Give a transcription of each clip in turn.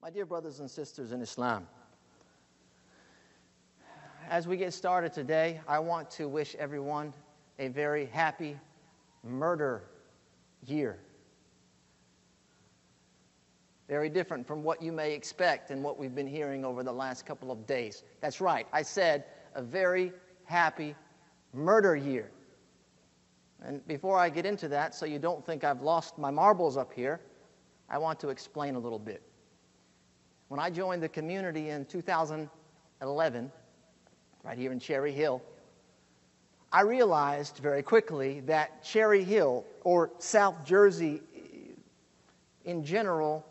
My dear brothers and sisters in Islam, as we get started today, I want to wish everyone a very happy murder year. Very different from what you may expect and what we've been hearing over the last couple of days. That's right, I said a very happy murder year. And before I get into that, so you don't think I've lost my marbles up here, I want to explain a little bit. When I joined the community in 2011, right here in Cherry Hill, I realized very quickly that Cherry Hill, or South Jersey in general,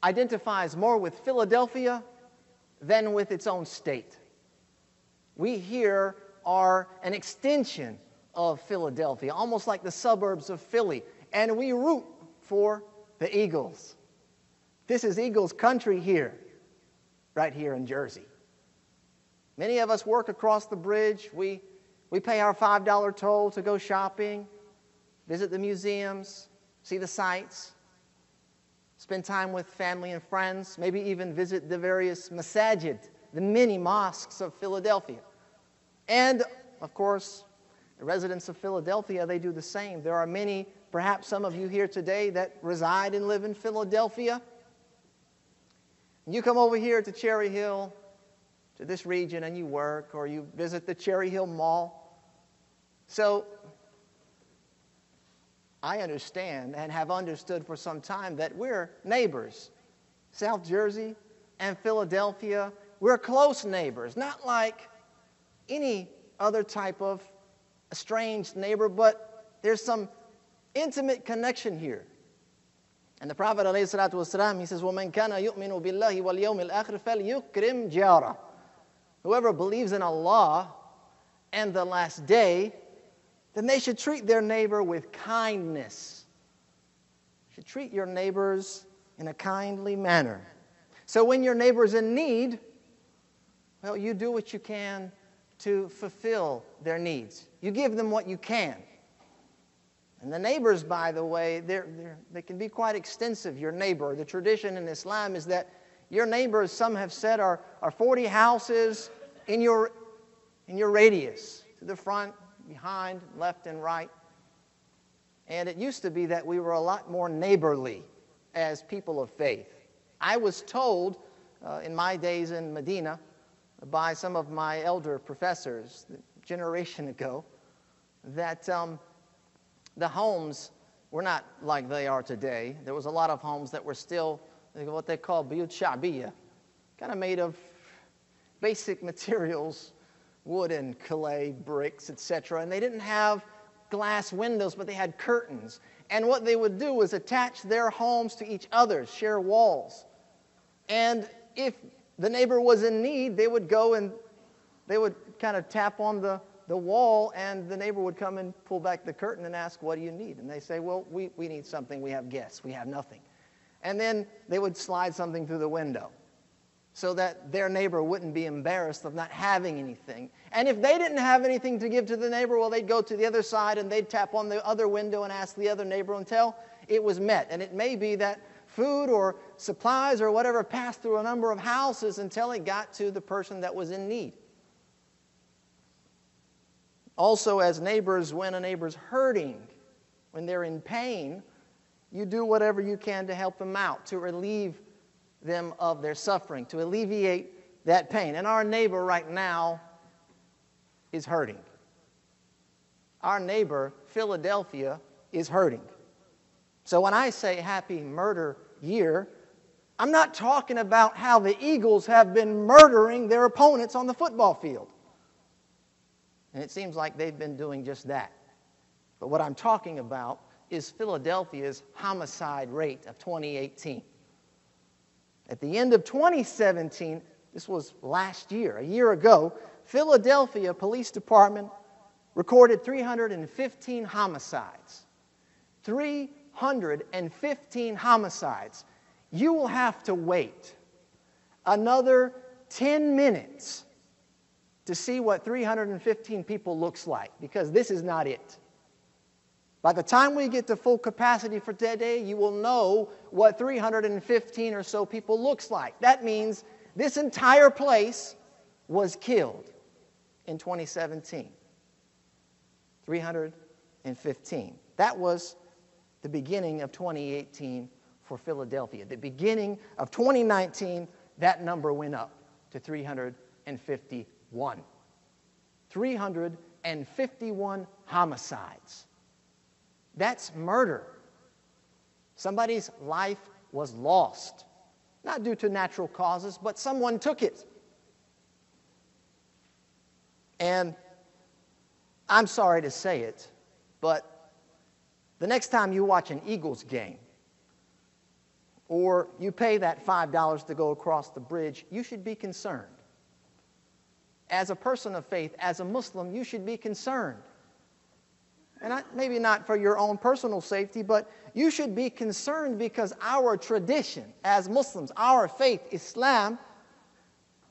identifies more with Philadelphia than with its own state. We here are an extension of Philadelphia, almost like the suburbs of Philly, and we root for the Eagles. This is Eagles country here, right here in Jersey. Many of us work across the bridge. We pay our $5 toll to go shopping, visit the museums, see the sights, spend time with family and friends, maybe even visit the various masajid, the mini mosques of Philadelphia. And, of course, the residents of Philadelphia, they do the same. There are many, perhaps some of you here today, that reside and live in Philadelphia. You come over here to Cherry Hill, to this region, and you work, or you visit the Cherry Hill Mall. So I understand and have understood for some time that we're neighbors. South Jersey and Philadelphia, we're close neighbors, not like any other type of estranged neighbor, but there's some intimate connection here. And the Prophet ﷺ, he says, وَمَنْ كَانَ يُؤْمِنُ بِاللَّهِ وَالْيَوْمِ الْآخِرِ فَلْيُكْرِمْ جَارَهُ. Whoever believes in Allah and the last day, then they should treat their neighbor with kindness. You should treat your neighbors in a kindly manner. So when your neighbor's in need, well, you do what you can to fulfill their needs. You give them what you can. And the neighbors, by the way, they can be quite extensive, your neighbor. The tradition in Islam is that your neighbors, some have said, are 40 houses in your radius, to the front, behind, left, and right. And it used to be that we were a lot more neighborly as people of faith. I was told in my days in Medina by some of my elder professors a generation ago that the homes were not like they are today. There was a lot of homes that were still what they call biyut sha'biyya, kind of made of basic materials, wood and clay, bricks, etc. And they didn't have glass windows, but they had curtains. And what they would do was attach their homes to each other's, share walls. And if the neighbor was in need, they would go and they would kind of tap on the wall, and the neighbor would come and pull back the curtain and ask, what do you need? And they say, well, we need something. We have guests. We have nothing. And then they would slide something through the window so that their neighbor wouldn't be embarrassed of not having anything. And if they didn't have anything to give to the neighbor, well, they'd go to the other side and they'd tap on the other window and ask the other neighbor until it was met. And it may be that food or supplies or whatever passed through a number of houses until it got to the person that was in need. Also, as neighbors, when a neighbor's hurting, when they're in pain, you do whatever you can to help them out, to relieve them of their suffering, to alleviate that pain. And our neighbor right now is hurting. Our neighbor, Philadelphia, is hurting. So when I say happy murder year, I'm not talking about how the Eagles have been murdering their opponents on the football field. And it seems like they've been doing just that. But what I'm talking about is Philadelphia's homicide rate of 2018. At the end of 2017, this was last year, a year ago, Philadelphia Police Department recorded 315 homicides. 315 homicides. You will have to wait another 10 minutes to see what 315 people looks like, because this is not it. By the time we get to full capacity for today, you will know what 315 or so people looks like. That means this entire place was killed in 2017. 315. That was the beginning of 2018 for Philadelphia. The beginning of 2019, that number went up to 351. 351 homicides. That's murder. Somebody's life was lost. Not due to natural causes, but someone took it. And I'm sorry to say it, but the next time you watch an Eagles game, or you pay that $5 to go across the bridge, you should be concerned. As a person of faith, as a Muslim, you should be concerned. And maybe not for your own personal safety, but you should be concerned because our tradition as Muslims, our faith, Islam,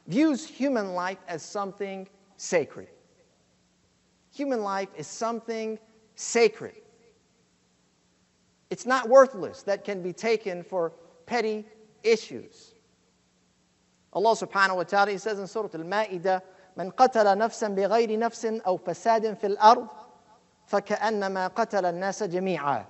views human life as something sacred. Human life is something sacred. It's not worthless, that can be taken for petty issues. Allah subhanahu wa ta'ala, He says in Surah Al-Ma'idah, من قتل نفسا بغير نفس أو فساد في الأرض فكأنما قتل الناس جميعا.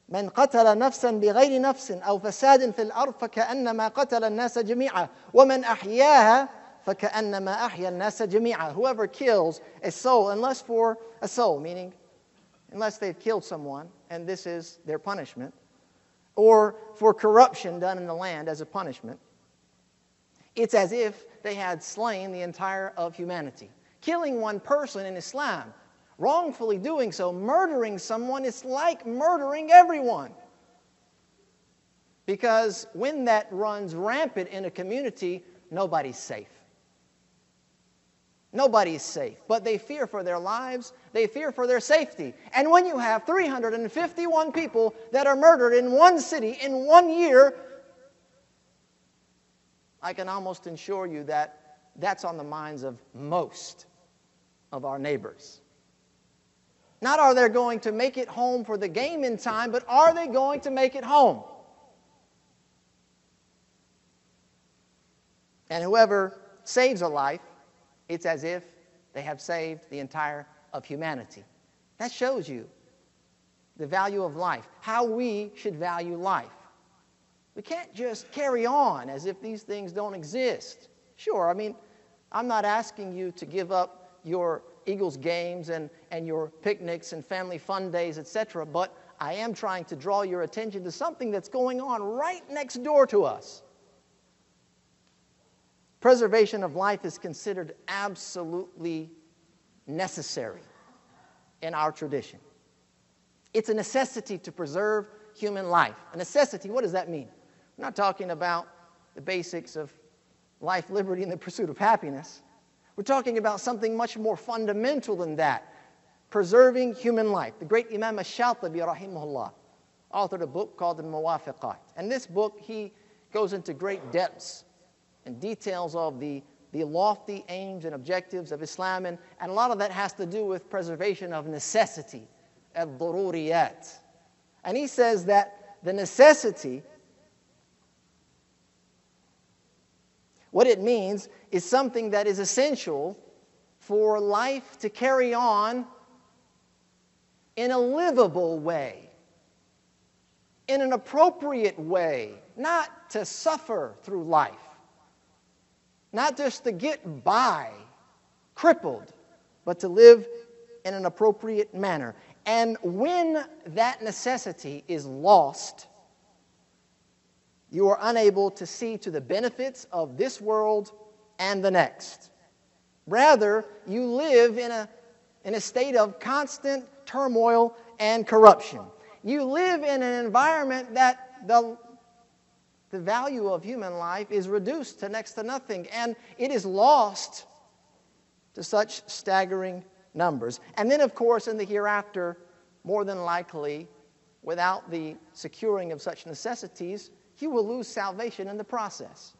من قتل نفسا بغير نفس أو فساد في الأرض فكأنما قتل الناس جميعا ومن أحياها فكأنما أحيا الناس جميعا. Whoever kills a soul, unless for a soul, meaning unless they've killed someone, and this is their punishment, or for corruption done in the land as a punishment, it's as if they had slain the entire of humanity. Killing one person in Islam, wrongfully doing so, murdering someone, is like murdering everyone. Because when that runs rampant in a community, nobody's safe. Nobody's safe. But they fear for their lives, they fear for their safety. And when you have 351 people that are murdered in one city in 1 year, I can almost assure you that that's on the minds of most of our neighbors. Not are they going to make it home for the game in time, but are they going to make it home? And whoever saves a life, it's as if they have saved the entire of humanity. That shows you the value of life, how we should value life. We can't just carry on as if these things don't exist. Sure, I mean, I'm not asking you to give up your Eagles games and your picnics and family fun days, etc., but I am trying to draw your attention to something that's going on right next door to us. Preservation of life is considered absolutely necessary in our tradition. It's a necessity to preserve human life. A necessity, what does that mean? I'm not talking about the basics of life, liberty, and the pursuit of happiness. We're talking about something much more fundamental than that. Preserving human life. The great Imam Ash-Shatibi, rahimahullah, authored a book called Al-Muwafiqat. And this book, he goes into great depths and details of the lofty aims and objectives of Islam. And a lot of that has to do with preservation of necessity, al-daruriyat. And he says that the necessity, what it means is something that is essential for life to carry on in a livable way, in an appropriate way, not to suffer through life, not just to get by, crippled, but to live in an appropriate manner. And when that necessity is lost, you are unable to see to the benefits of this world and the next. Rather, you live in a state of constant turmoil and corruption. You live in an environment that the value of human life is reduced to next to nothing, and it is lost to such staggering numbers. And then, of course, in the hereafter, more than likely, without the securing of such necessities, you will lose salvation in the process.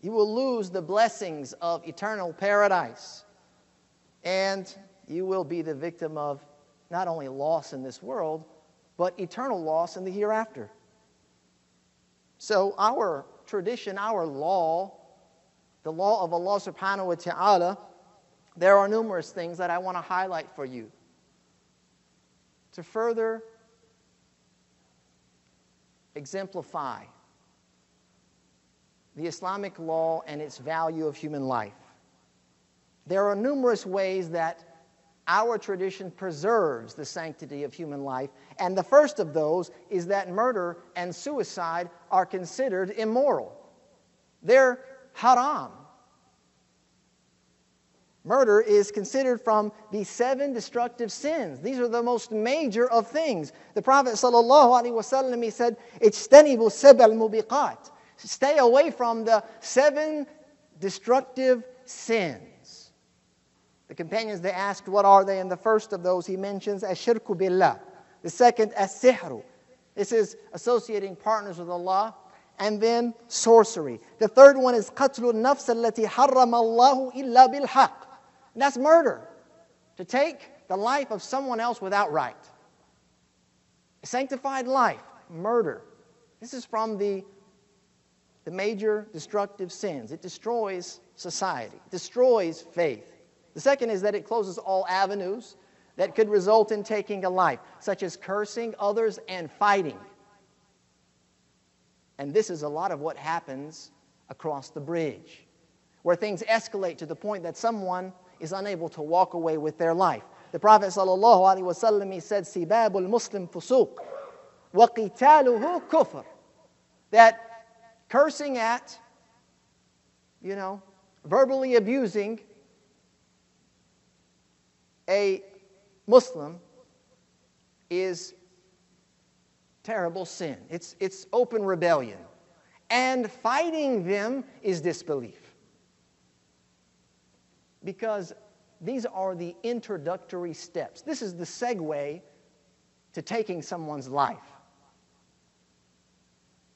You will lose the blessings of eternal paradise. And you will be the victim of not only loss in this world, but eternal loss in the hereafter. So our tradition, our law, the law of Allah subhanahu wa ta'ala, there are numerous things that I want to highlight for you to further exemplify the Islamic law and its value of human life. There are numerous ways that our tradition preserves the sanctity of human life, and the first of those is that murder and suicide are considered immoral. They're haram. Murder is considered from the 7 destructive sins. These are the most major of things. The Prophet ﷺ, he said, "Ijtanibu sab'a al-mubiqat." Stay away from the 7 destructive sins. The companions, they asked, what are they? And the first of those he mentions, ash-shirku billah. The second, as-sihru. This is associating partners with Allah. And then sorcery. The third one is qatlu an-nafs allati harrama Allahu illa bil-haq. And that's murder. To take the life of someone else without right. A sanctified life, murder. This is from the major destructive sins. It destroys society, destroys faith. The second is that it closes all avenues that could result in taking a life, such as cursing others and fighting. And this is a lot of what happens across the bridge, where things escalate to the point that someone is unable to walk away with their life. The Prophet ﷺ, he said, "Sibabul Muslim fusuq, wa qitaluhu kufr." That cursing at, verbally abusing a Muslim is terrible sin. It's open rebellion. And fighting them is disbelief. Because these are the introductory steps. This is the segue to taking someone's life.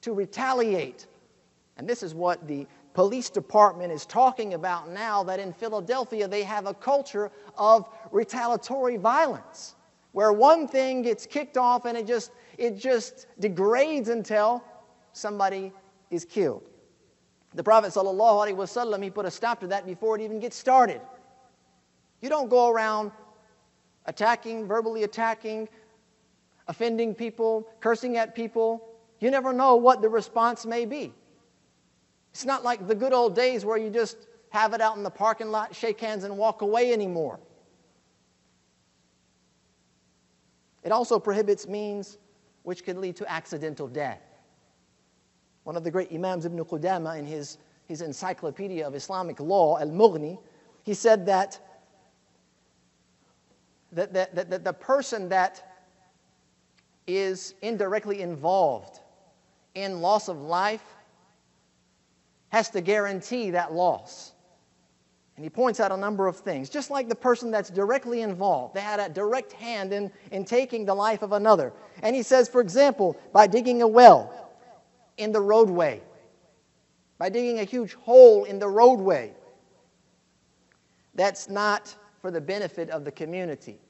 To retaliate. And this is what the police department is talking about now, that in Philadelphia they have a culture of retaliatory violence, where one thing gets kicked off and it just degrades until somebody is killed. The Prophet ﷺ, he put a stop to that before it even gets started. You don't go around attacking, verbally attacking, offending people, cursing at people. You never know what the response may be. It's not like the good old days where you just have it out in the parking lot, shake hands, and walk away anymore. It also prohibits means which could lead to accidental death. One of the great Imams, Ibn Qudama, in his encyclopedia of Islamic law, Al-Mughni, he said that the person that is indirectly involved in loss of life has to guarantee that loss. And he points out a number of things. Just like the person that's directly involved, they had a direct hand in taking the life of another. And he says, for example, by digging a well in the roadway, by digging a huge hole in the roadway, that's not for the benefit of the community.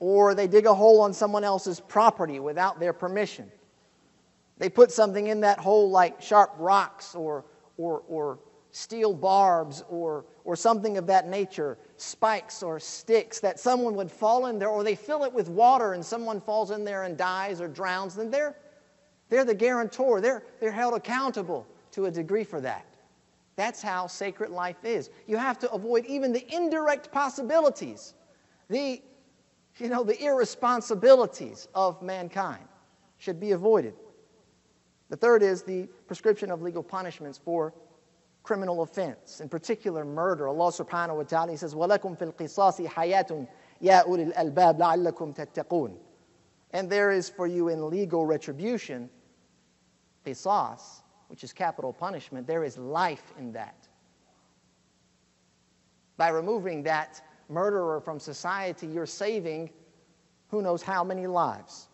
Or they dig a hole on someone else's property without their permission. They put something in that hole like sharp rocks or steel barbs or something of that nature, spikes or sticks that someone would fall in there, or they fill it with water and someone falls in there and dies or drowns, then they're the guarantor. They're held accountable to a degree for that. That's how sacred life is. You have to avoid even the indirect possibilities, the irresponsibilities of mankind should be avoided. The third is the prescription of legal punishments for criminal offense, in particular murder. Allah subhanahu wa ta'ala, He says, وَلَكُمْ فِي الْقِصَاصِ حَيَاتٌ يَا أُولِي الْأَلْبَابِ لَعَلَّكُمْ تَتَّقُونَ. And there is for you in legal retribution, qisas, which is capital punishment, there is life in that. By removing that murderer from society, you're saving who knows how many lives.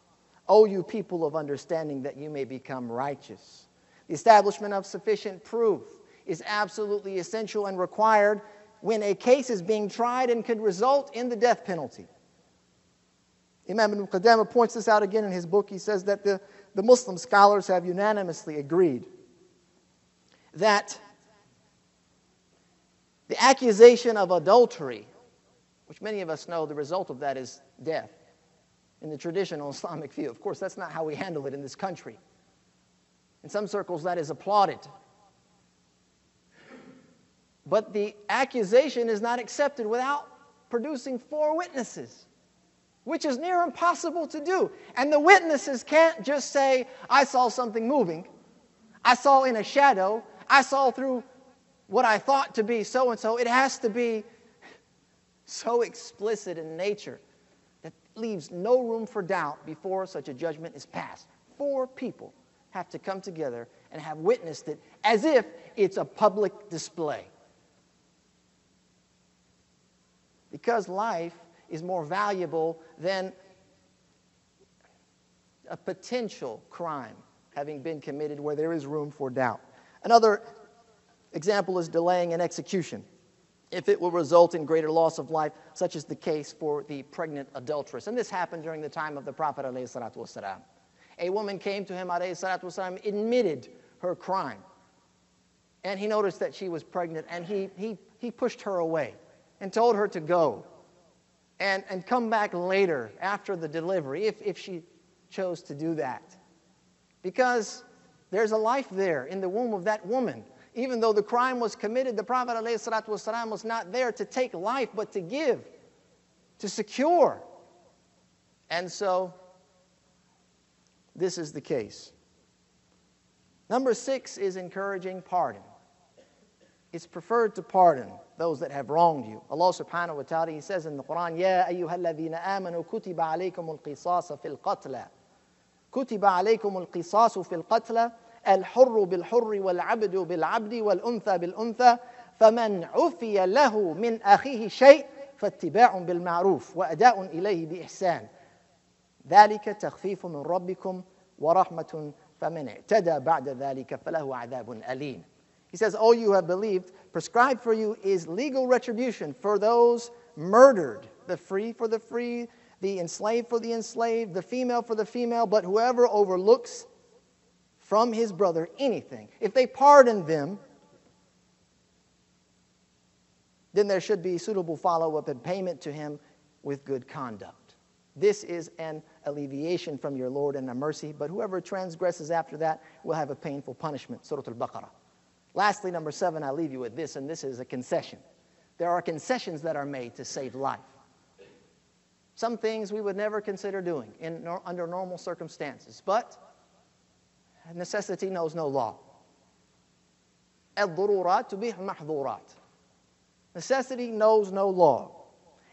O you people of understanding, that you may become righteous. The establishment of sufficient proof is absolutely essential and required when a case is being tried and could result in the death penalty. Imam Ibn Qudama points this out again in his book. He says that the Muslim scholars have unanimously agreed that the accusation of adultery, which many of us know the result of that is death in the traditional Islamic view. Of course, that's not how we handle it in this country. In some circles, that is applauded. But the accusation is not accepted without producing 4 witnesses, which is near impossible to do. And the witnesses can't just say, I saw something moving, I saw in a shadow, I saw through what I thought to be so-and-so. It has to be so explicit in nature that leaves no room for doubt before such a judgment is passed. 4 people have to come together and have witnessed it as if it's a public display. Because life is more valuable than a potential crime having been committed where there is room for doubt. Another example is delaying an execution, if it will result in greater loss of life, such as the case for the pregnant adulteress. And this happened during the time of the Prophet ﷺ. A woman came to him, ﷺ, admitted her crime. And he noticed that she was pregnant, and he pushed her away and told her to go and come back later after the delivery, if she chose to do that. Because there's a life there in the womb of that woman. Even though the crime was committed, the Prophet ﷺ was not there to take life, but to give, to secure. And so, this is the case. Number 6 is encouraging pardon. It's preferred to pardon those that have wronged you. Allah subhanahu wa ta'ala, He says in the Quran, يَا أَيُّهَا الَّذِينَ آمَنُوا كُتِبَ عَلَيْكُمُ الْقِصَاصَ فِي الْقَتْلَى كُتِبَ عَلَيْكُمُ الْقِصَاصُ فِي الْقَتْلَى الحر بالحر والعبد بالعبد والأنثى بالأنثى فمن عفي له من أخيه شيء فاتباع بالمعروف وأداء إليه بإحسان ذلك تخفيف من ربكم ورحمة فمن اعتدى بعد ذلك فله عذاب أليم. He says, "O you have believed, prescribed for you is legal retribution for those murdered, the free for the free, the enslaved for the enslaved, the female for the female, but whoever overlooks from his brother anything, if they pardon them, then there should be suitable follow-up and payment to him with good conduct. This is an alleviation from your Lord and a mercy, but whoever transgresses after that will have a painful punishment." Surah Al-Baqarah. Lastly, number 7, I leave you with this, and this is a concession. There are concessions that are made to save life. Some things we would never consider doing under normal circumstances, but necessity knows no law. الضرورات تبيح المحظورات. Necessity knows no law.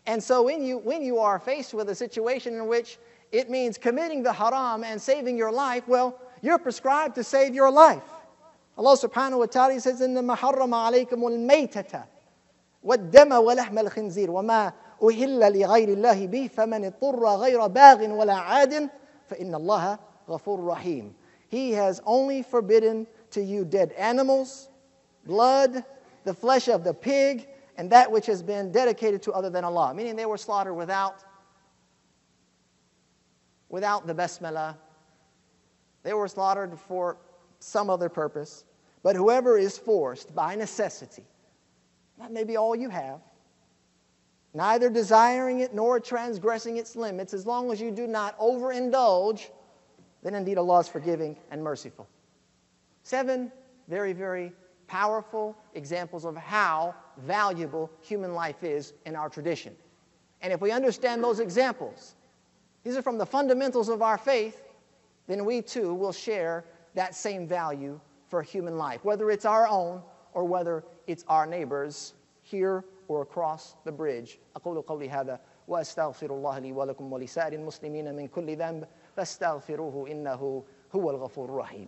And so when you are faced with a situation in which it means committing the haram and saving your life, well, you're prescribed to save your life. Allah subhanahu wa ta'ala says, إِنَّمَا حَرَّمَ عَلَيْكُمُ الْمَيْتَةَ وَالدَّمَ وَلَحْمَ الْخِنْزِيرِ وَمَا أُهِلَّ لِغَيْرِ اللَّهِ بِهِ فَمَنِ اضْطُرَّ غَيْرَ بَاغٍ وَلَا عَادٍ فَإِنَّ اللَّهَ غَفُورٌ رَحِيمٌ. He has only forbidden to you dead animals, blood, the flesh of the pig, and that which has been dedicated to other than Allah. Meaning they were slaughtered without the basmalah. They were slaughtered for some other purpose. But whoever is forced by necessity, that may be all you have, neither desiring it nor transgressing its limits, as long as you do not overindulge, then indeed Allah is forgiving and merciful. 7 very, very powerful examples of how valuable human life is in our tradition. And if we understand those examples, these are from the fundamentals of our faith, then we too will share that same value for human life, whether it's our own or whether it's our neighbors here or across the bridge. أقول قولي هذا وأستغفر الله لي ولكم ولسائر المسلمين من كل ذنب فاستغفروه إنه هو الغفور الرحيم.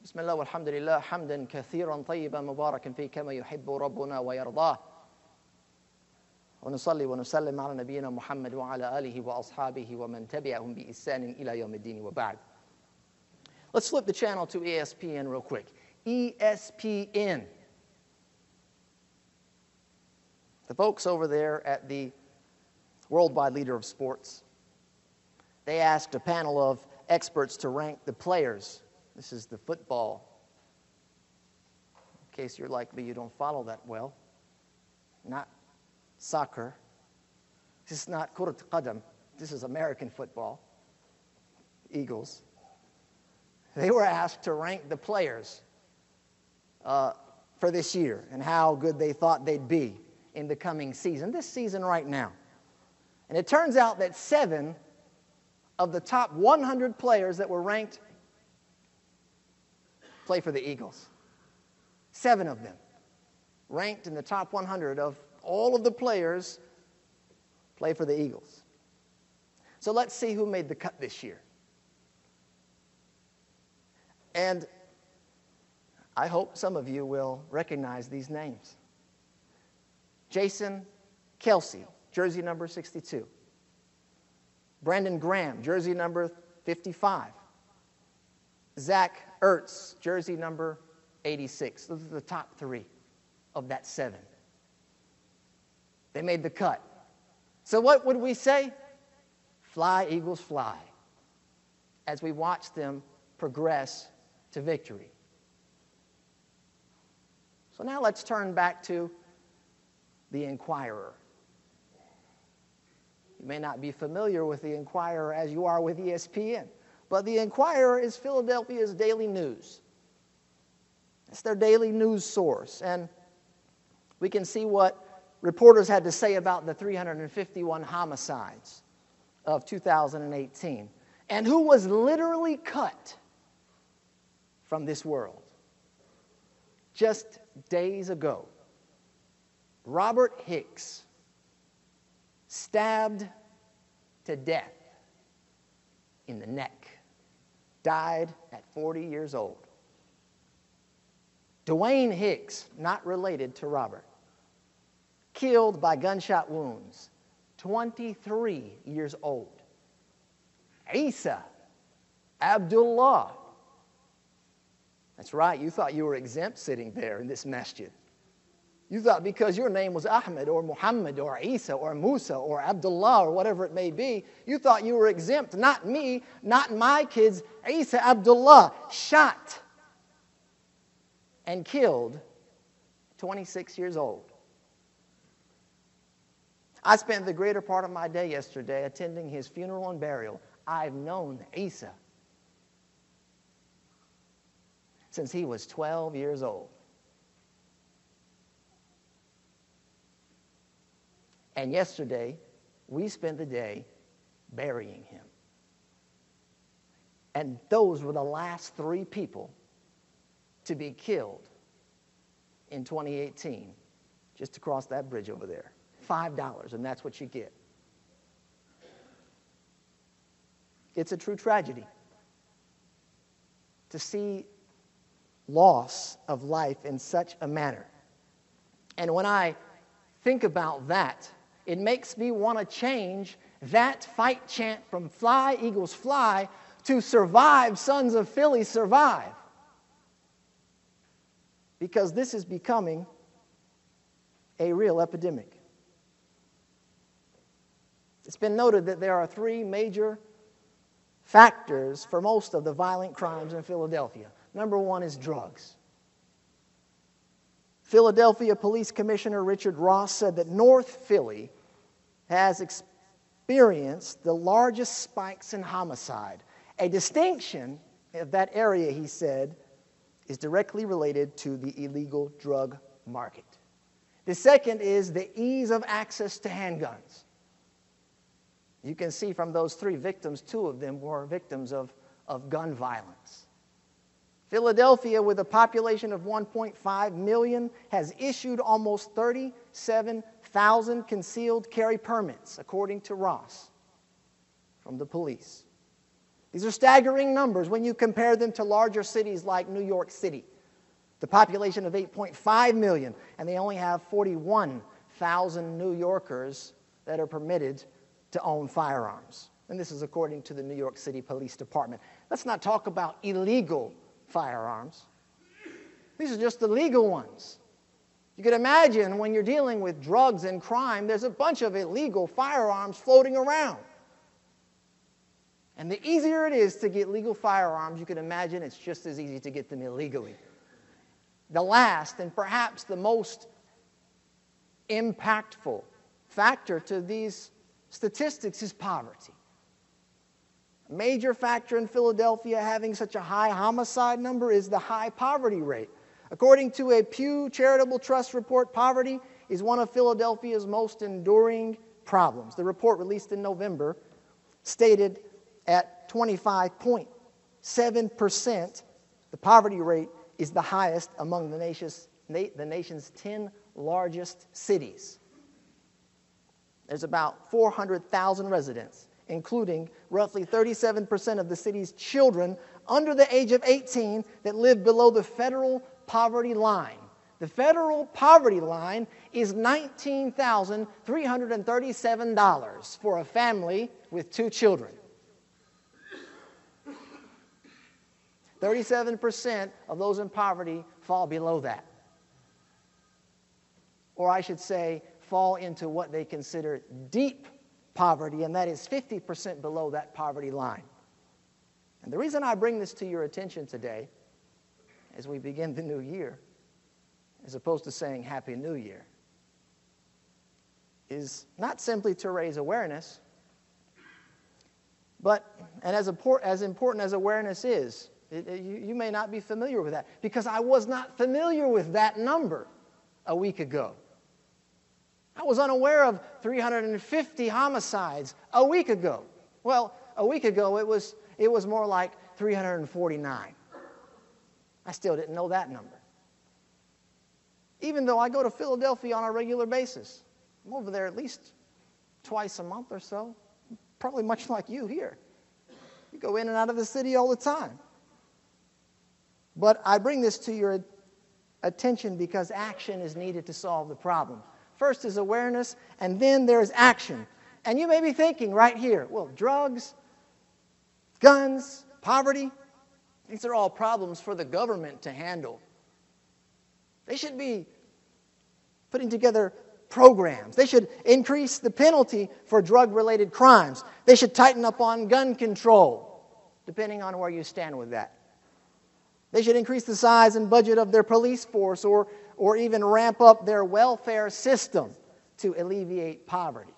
بسم الله والحمد لله حمدا كثيرا طيبا مباركا فيه كما يحب ربنا ويرضاه ونصلي ونسلم على نبينا محمد وعلى آله وأصحابه ومن تبعهم بإحسان إلى يوم الدين وبعد. Let's flip the channel to ESPN real quick. ESPN. The folks over there at the Worldwide Leader of Sports, they asked a panel of experts to rank the players. This is the football. In case you're like me, you don't follow that well. Not soccer. This is not Kurat Qadam. This is American football. Eagles. They were asked to rank the players for this year and how good they thought they'd be in the coming season, this season right now. And it turns out that 7 of the top 100 players that were ranked play for the Eagles. 7 of them ranked in the top 100 of all of the players play for the Eagles. So let's see who made the cut this year. And I hope some of you will recognize these names. Jason Kelce, jersey number 62. Brandon Graham, jersey number 55. Zach Ertz, jersey number 86. Those are the top 3 of that 7. They made the cut. So what would we say? Fly, Eagles, fly, as we watch them progress to victory. So now let's turn back to the Inquirer. You may not be familiar with the Inquirer as you are with ESPN, but the Inquirer is Philadelphia's daily news. It's their daily news source, and we can see what reporters had to say about the 351 homicides of 2018, and who was literally cut from this world. Just days ago, Robert Hicks, stabbed to death in the neck, died at 40 years old. Dwayne Hicks, not related to Robert, killed by gunshot wounds, 23 years old. Isa Abdullah. That's right, you thought you were exempt sitting there in this masjid. You thought because your name was Ahmed or Muhammad or Isa or Musa or Abdullah or whatever it may be, you thought you were exempt. Not me, not my kids. Isa Abdullah shot and killed, 26 years old. I spent the greater part of my day yesterday attending his funeral and burial. I've known Isa since he was 12 years old. And yesterday, we spent the day burying him. And those were the last 3 people to be killed in 2018, just across that bridge over there. $5, and that's what you get. It's a true tragedy to see loss of life in such a manner. And when I think about that, it makes me want to change that fight chant from Fly, Eagles, Fly to Survive, Sons of Philly, Survive. Because this is becoming a real epidemic. It's been noted that there are 3 major factors for most of the violent crimes in Philadelphia. Number 1 is drugs. Philadelphia Police Commissioner Richard Ross said that North Philly has experienced the largest spikes in homicide. A distinction of that area, he said, is directly related to the illegal drug market. The second is the ease of access to handguns. You can see from those 3 victims, 2 of them were victims of gun violence. Philadelphia, with a population of 1.5 million, has issued almost 37,000 concealed carry permits, according to Ross, from the police. These are staggering numbers when you compare them to larger cities like New York City, the population of 8.5 million, and they only have 41 1,000 New Yorkers that are permitted to own firearms. And this is according to the New York City Police Department. Let's not talk about illegal firearms. These are just the legal ones. You can imagine when you're dealing with drugs and crime, there's a bunch of illegal firearms floating around. And the easier it is to get legal firearms, you can imagine it's just as easy to get them illegally. The last and perhaps the most impactful factor to these statistics is poverty. A major factor in Philadelphia having such a high homicide number is the high poverty rate. According to a Pew Charitable Trust report, poverty is one of Philadelphia's most enduring problems. The report, released in November, stated at 25.7%, the poverty rate is the highest among the nation's 10 largest cities. There's about 400,000 residents, including roughly 37% of the city's children under the age of 18 that live below the federal poverty line. The federal poverty line is $19,337 for a family with 2 children. 37% of those in poverty fall below that. Or I should say, fall into what they consider deep poverty, and that is 50% below that poverty line. And the reason I bring this to your attention today, as we begin the new year, as opposed to saying Happy New Year, is not simply to raise awareness, but, and as important as awareness is, you may not be familiar with that, because I was not familiar with that number a week ago. I was unaware of 350 homicides a week ago. Well, a week ago it was more like 349. I still didn't know that number. Even though I go to Philadelphia on a regular basis. I'm over there at least twice a month or so. Probably much like you here. You go in and out of the city all the time. But I bring this to your attention because action is needed to solve the problem. First is awareness, and then there's action. And you may be thinking right here, well, drugs, guns, poverty, these are all problems for the government to handle. They should be putting together programs. They should increase the penalty for drug-related crimes. They should tighten up on gun control, depending on where you stand with that. They should increase the size and budget of their police force or even ramp up their welfare system to alleviate poverty.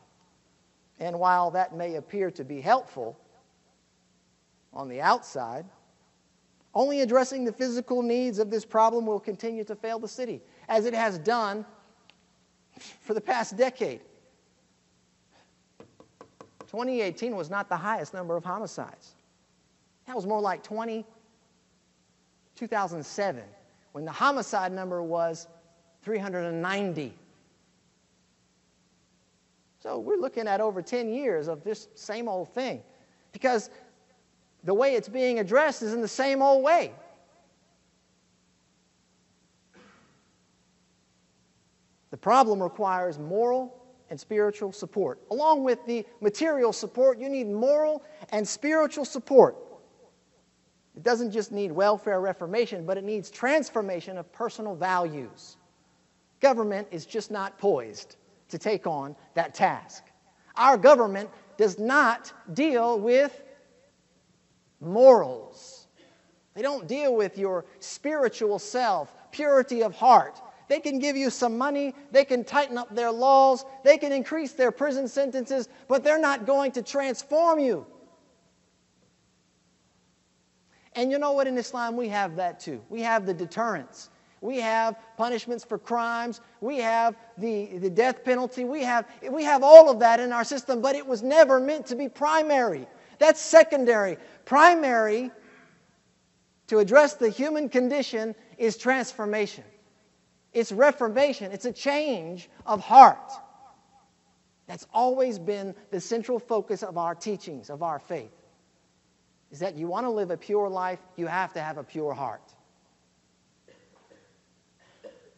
And while that may appear to be helpful on the outside, only addressing the physical needs of this problem will continue to fail the city, as it has done for the past decade. 2018 was not the highest number of homicides. That was more like 2007, when the homicide number was 390. So we're looking at over 10 years of this same old thing, because the way it's being addressed is in the same old way. The problem requires moral and spiritual support. Along with the material support, you need moral and spiritual support. It doesn't just need welfare reformation, but it needs transformation of personal values. Government is just not poised to take on that task. Our government does not deal with morals. They don't deal with your spiritual self, purity of heart. They can give you some money, they can tighten up their laws, they can increase their prison sentences, but they're not going to transform you. And you know what? In Islam, we have that too. We have the deterrence. We have punishments for crimes. We have the death penalty. We have all of that in our system, but it was never meant to be primary. That's secondary. Primary, to address the human condition, is transformation. It's reformation. It's a change of heart. That's always been the central focus of our teachings, of our faith. Is that you want to live a pure life, you have to have a pure heart.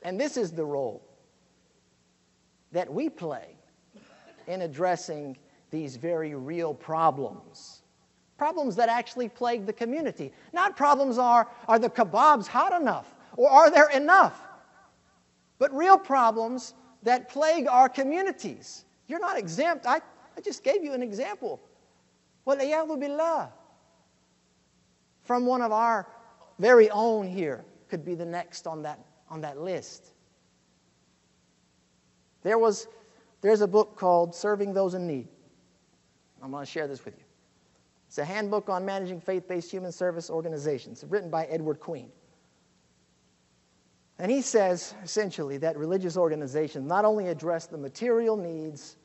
And this is the role that we play in addressing these very real problems. Problems that actually plague the community. Not problems are the kebabs hot enough? Or are there enough? But real problems that plague our communities. You're not exempt. I just gave you an example. وَالْعِيَاذُ بِاللَّهِ. From one of our very own here, could be the next on that list. There's a book called Serving Those in Need. I'm going to share this with you. It's a handbook on managing faith-based human service organizations, written by Edward Queen. And he says, essentially, that religious organizations not only address the material needs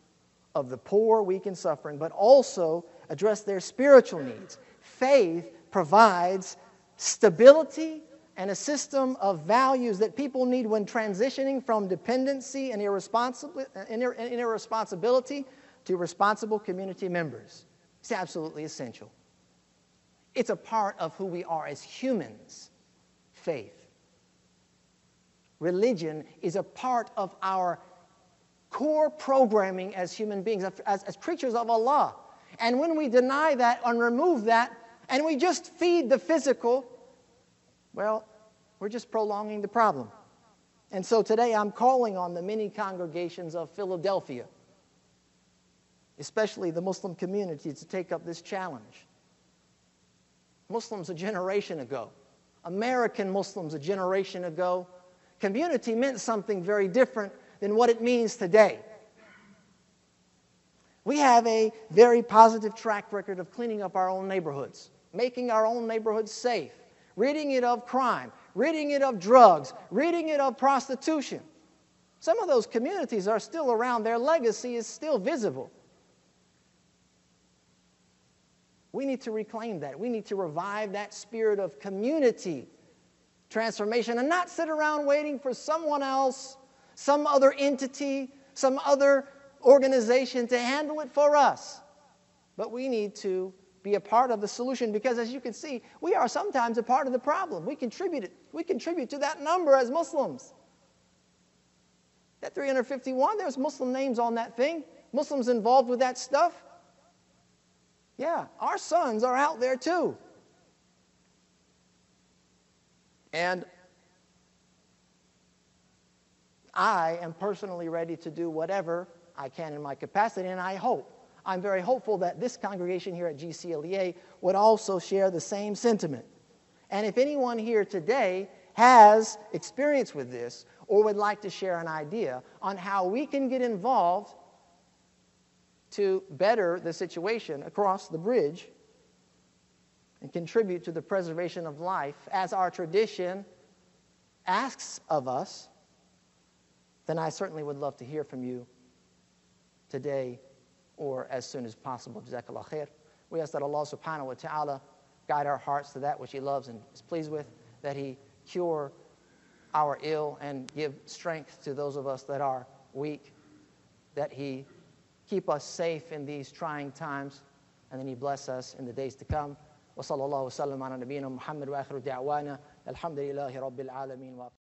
of the poor, weak, and suffering, but also address their spiritual needs. Faith provides stability and a system of values that people need when transitioning from dependency and irresponsibility to responsible community members. It's absolutely essential. It's a part of who we are as humans, faith. Religion is a part of our core programming as human beings, as creatures of Allah. And when we deny that and remove that, and we just feed the physical, well, we're just prolonging the problem. And so today I'm calling on the many congregations of Philadelphia, especially the Muslim community, to take up this challenge. Muslims a generation ago, American Muslims a generation ago, community meant something very different than what it means today. We have a very positive track record of cleaning up our own neighborhoods, making our own neighborhoods safe, ridding it of crime, ridding it of drugs, ridding it of prostitution. Some of those communities are still around. Their legacy is still visible. We need to reclaim that. We need to revive that spirit of community transformation and not sit around waiting for someone else, some other entity, some other organization to handle it for us. But we need to be a part of the solution because, as you can see, we are sometimes a part of the problem. We contribute to that number as Muslims. That 351, there's Muslim names on that thing. Muslims involved with that stuff. Yeah, our sons are out there too. And I am personally ready to do whatever I can in my capacity, and I'm very hopeful that this congregation here at GCLEA would also share the same sentiment. And if anyone here today has experience with this or would like to share an idea on how we can get involved to better the situation across the bridge and contribute to the preservation of life as our tradition asks of us, then I certainly would love to hear from you today or as soon as possible. Jazakallah khair. We ask that Allah subhanahu wa ta'ala guide our hearts to that which He loves and is pleased with, that He cure our ill and give strength to those of us that are weak, that He keep us safe in these trying times, and then He bless us in the days to come. Wa sallallahu wa sallam ala nabiyyina Muhammad wa akhiru da'wana alhamdulillahi rabbil alamin.